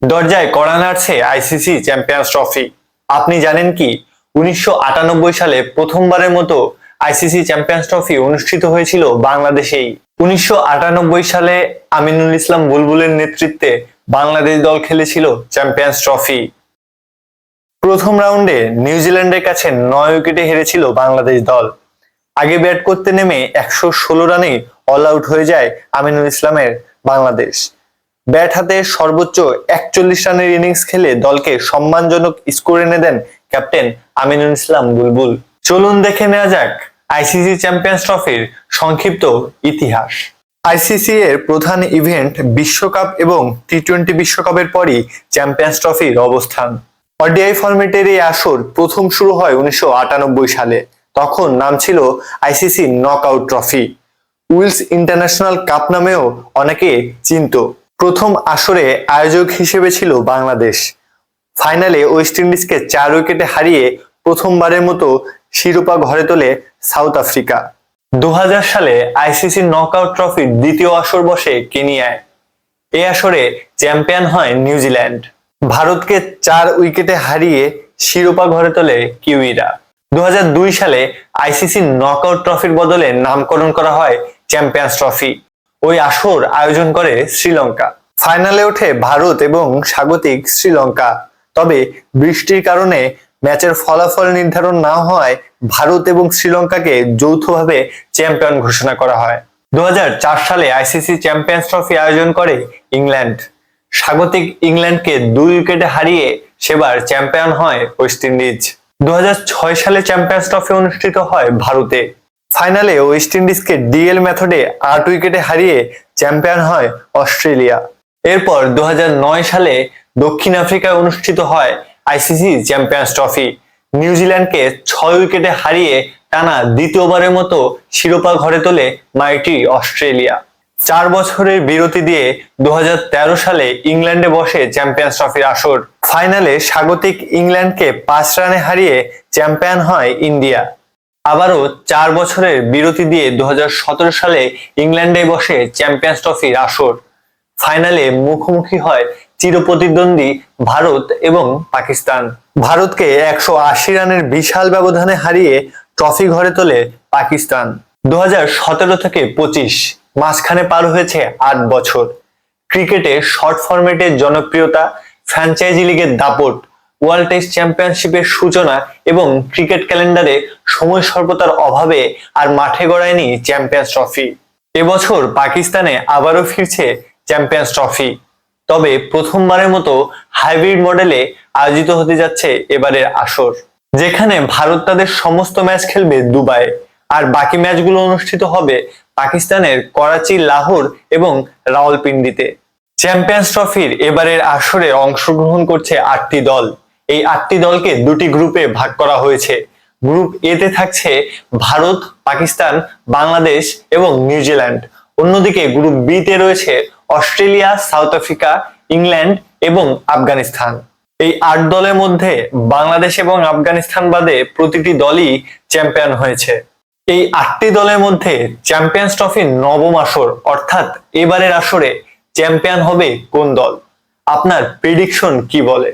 দরজায় কড়া নাড়ছে ICC champions trophy. আপনি জানেন কি 1998 সালে প্রথমবারের মতো আইসিসি চ্যাম্পিয়ন্স ট্রফি অনুষ্ঠিত হয়েছিল বাংলাদেশেই। 1998 সালে আমিনুল ইসলাম বুলবুলের নেতৃত্বে বাংলাদেশ দল খেলেছিল চ্যাম্পিয়ন্স ট্রফি। প্রথম রাউন্ডে নিউজিল্যান্ডের কাছে 9 উইকেটে হেরেছিল বাংলাদেশ দল। আগে ব্যাট করতে নেমে 116 রানে অল আউট হয়ে যায় আমিনুল ইসলামের বাংলাদেশ। ব্যাট হাতে সর্বোচ্চ 41 রানের ইনিংস খেলে দলকে সম্মানজনক স্কোর এনে দেন ক্যাপ্টেন আমিনুল ইসলাম বুলবুল। চলুন দেখে নেওয়া যাক আইসিসি চ্যাম্পিয়ন্স ট্রফির সংক্ষিপ্ত ইতিহাস। আইসিসি এর প্রধান ইভেন্ট বিশ্বকাপ এবং টি-20 বিশ্বকাপের পরই চ্যাম্পিয়ন্স ট্রফির অবস্থান। ওডিআই ফরম্যাটের এই আসর প্রথম শুরু হয় 1998 সালে। তখন নাম ছিল ICC knockout trophy. Wills International Cup নামেও অনেকে চিনত। প্রথম আসরে আয়োজক হিসেবে ছিল বাংলাদেশ। ফাইনালে ওয়েস্ট ইন্ডিজকে 4 উইকেটে হারিয়ে প্রথমবারের মতো শিরোপা ঘরে তোলে সাউথ আফ্রিকা। 2000 সালে আইসিসি নকআউট ট্রফির দ্বিতীয় আসর বসে কেনিয়ায়। এই আসরে চ্যাম্পিয়ন হয় নিউজিল্যান্ড। ভারতকে 4 উইকেটে হারিয়ে শিরোপা ঘরে তোলে কিউইরা। 2002 সালে আইসিসি নকআউট ট্রফির বদলে নামকরণ করা হয় চ্যাম্পিয়ন্স ট্রফি। ওই আসর আয়োজন করে শ্রীলঙ্কা। ফাইনালে ওঠে ভারত এবং স্বাগতিক শ্রীলঙ্কা। তবে বৃষ্টির কারণে ম্যাচের ফলাফল নির্ধারণ না হওয়ায় ভারত এবং শ্রীলঙ্কাকে যৌথভাবে চ্যাম্পিয়ন ঘোষণা করা হয়। 2004 সালে আইসিসি চ্যাম্পিয়ন্স ট্রফি আয়োজন করে ইংল্যান্ড। স্বাগতিক ইংল্যান্ডকে 2 উইকেটে হারিয়ে সেবার চ্যাম্পিয়ন হয় ওয়েস্ট ইন্ডিজ। 2006 সালে চ্যাম্পিয়ন্স ট্রফি অনুষ্ঠিত হয় ভারতে। ফাইনালে ওয়েস্ট ইন্ডিজকে ডিএল মেথডে 8 উইকেটে হারিয়ে চ্যাম্পিয়ন হয় অস্ট্রেলিয়া। এরপর 2009 সালে দক্ষিণ আফ্রিকায় অনুষ্ঠিত হয় আইসিসি চ্যাম্পিয়ন্স ট্রফি। নিউজিল্যান্ডকে 6 উইকেটে হারিয়ে টানা দ্বিতীয়বারের মতো শিরোপা ঘরে তোলে মাইটি অস্ট্রেলিয়া। 4 বছরের বিরতি দিয়ে 2013 সালে ইংল্যান্ডে বসে চ্যাম্পিয়ন্স ট্রফির আসর। ফাইনালে স্বাগতিক ইংল্যান্ডকে 5 রানে হারিয়ে চ্যাম্পিয়ন হয় ইন্ডিয়া। আবারও 4 বছরের বিরতি দিয়ে 2017 সালে ইংল্যান্ডে বসে চ্যাম্পিয়ন্স ট্রফির আসর। ফাইনালে মুখোমুখি হয় চিরপ্রতিদ্বন্দ্বী ভারত এবং পাকিস্তান। ভারতকে 180 রানের বিশাল ব্যবধানে হারিয়ে ট্রফি ঘরে তোলে পাকিস্তান। 2017 থেকে 25 মাঝখানে পার হয়েছে 8 বছর। ক্রিকেটে শর্ট ফরম্যাটের জনপ্রিয়তা, ফ্র্যাঞ্চাইজি লিগের দাপট, ওয়ার্ল্ড টেস্ট চ্যাম্পিয়নশিপের সূচনা এবং ক্রিকেট ক্যালেন্ডারে সময় স্বল্পতার অভাবে আর মাঠে গড়ায়নি চ্যাম্পিয়ন্স ট্রফি। এবছর পাকিস্তানে আবারও ফিরছে চ্যাম্পিয়ন্স ট্রফি। তবে প্রথমবারের মতো হাইব্রিড মডেলে আয়োজিত হতে যাচ্ছে এবারের আসর, যেখানে ভারত তাদের সমস্ত ম্যাচ খেলবে দুবাই আর বাকি ম্যাচগুলো অনুষ্ঠিত হবে পাকিস্তানের করাচি, লাহোর এবং রাওয়ালপিন্ডিতে। চ্যাম্পিয়ন্স ট্রফির এবারের আসরে অংশগ্রহণ করছে 8টি দল। এই 8টি দলকে 2টি গ্রুপে ভাগ করা হয়েছে। গ্রুপ এ তে থাকছে ভারত, পাকিস্তান, বাংলাদেশ এবং নিউজিল্যান্ড। অন্যদিকে গ্রুপ বি তে রয়েছে অস্ট্রেলিয়া, সাউথ আফ্রিকা, ইংল্যান্ড এবং আফগানিস্তান। এই 8 দলের মধ্যে বাংলাদেশ এবং আফগানিস্তান বাদে প্রতিটি দলই চ্যাম্পিয়ন হয়েছে। এই 8টি দলের মধ্যে চ্যাম্পিয়ন্স ট্রফির নবম আসর অর্থাৎ এবারের আসরে চ্যাম্পিয়ন হবে কোন দল? আপনার প্রেডিকশন কি বলে?